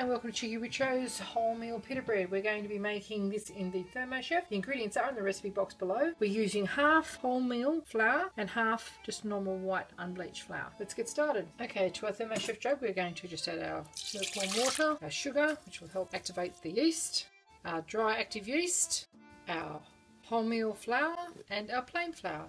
and welcome to Cheeky Richo's Wholemeal Pita Bread. We're going to be making this in the Thermochef. The ingredients are in the recipe box below. We're using half wholemeal flour and half just normal white unbleached flour. Let's get started. Okay, to our Thermochef jug we're going to just add our lukewarm water, our sugar, which will help activate the yeast, our dry active yeast, our wholemeal flour and our plain flour.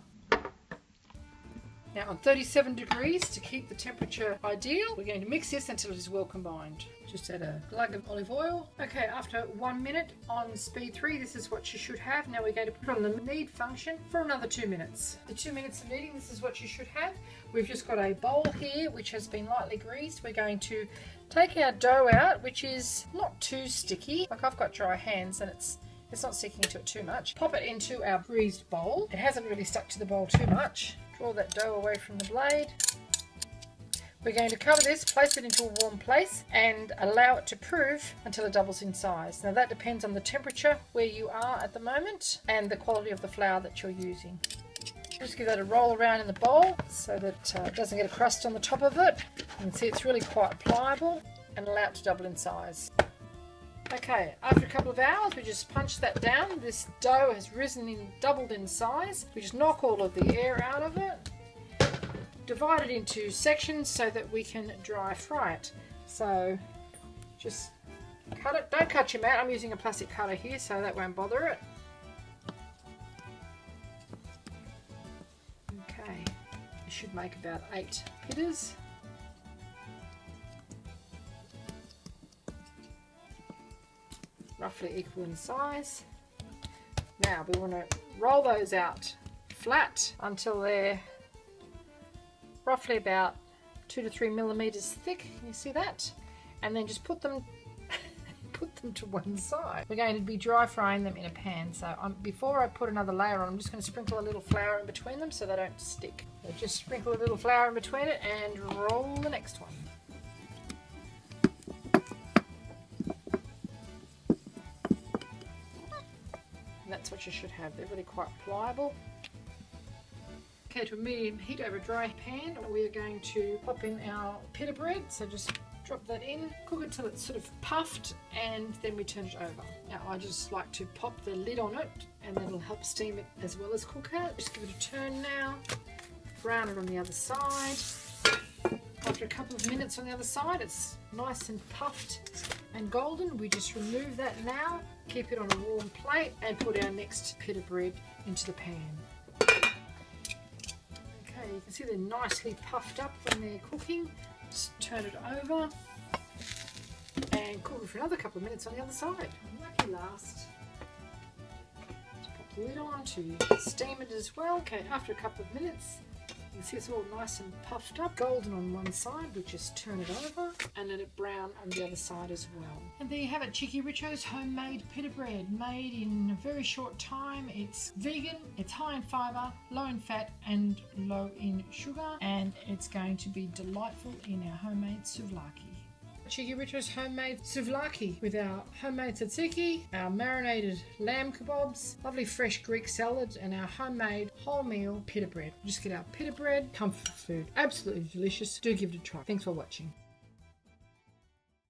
Now on 37 degrees to keep the temperature ideal, we're going to mix this until it is well combined. Just add a glug of olive oil. Okay, after 1 minute on speed 3, this is what you should have. Now we're going to put on the knead function for another 2 minutes. The 2 minutes of kneading, this is what you should have. We've just got a bowl here which has been lightly greased. We're going to take our dough out, which is not too sticky. Like, I've got dry hands and it's not sticking to it too much. Pop it into our greased bowl. It hasn't really stuck to the bowl too much. Draw that dough away from the blade. We're going to cover this, place it into a warm place and allow it to prove until it doubles in size. Now that depends on the temperature where you are at the moment and the quality of the flour that you're using. Just give that a roll around in the bowl so that it doesn't get a crust on the top of it. You can see it's really quite pliable, and allow it to double in size. Okay, after a couple of hours we just punch that down. This dough has doubled in size. We just knock all of the air out of it. Divide it into sections so that we can dry fry it. So just cut it. Don't cut your mat. I'm using a plastic cutter here so that won't bother it. Okay, you should make about 8 pitas. Roughly equal in size. Now we want to roll those out flat until they're roughly about 2 to 3 millimeters thick. Can you see that? And then just put them to one side. We're going to be dry frying them in a pan. So before I put another layer on, I'm just going to sprinkle a little flour in between them so they don't stick. So just sprinkle a little flour in between it and roll the next one. That's what you should have. They're really quite pliable. Okay, to a medium heat over a dry pan, we are going to pop in our pita bread. So just drop that in, cook it till it's sort of puffed, and then we turn it over. Now I just like to pop the lid on it, and that'll help steam it as well as cook it. Just give it a turn now. Brown it on the other side. After a couple of minutes on the other side, it's nice and puffed and golden. We just remove that now, keep it on a warm plate, and put our next pita bread into the pan. Okay, you can see they're nicely puffed up when they're cooking. Just turn it over and cook it for another couple of minutes on the other side. Lucky last. Just pop the lid on to steam it as well. Okay, after a couple of minutes, you can see it's all nice and puffed up, golden on one side. We just turn it over and let it brown on the other side as well. And there you have it, Cheeky Richo's homemade pita bread, made in a very short time. It's vegan, it's high in fibre, low in fat and low in sugar, and it's going to be delightful in our homemade souvlaki. Cheeky Richo's homemade souvlaki with our homemade tzatziki, our marinated lamb kebabs, lovely fresh Greek salad, and our homemade wholemeal pita bread. Just get our pita bread, comfort food. Absolutely delicious. Do give it a try. Thanks for watching.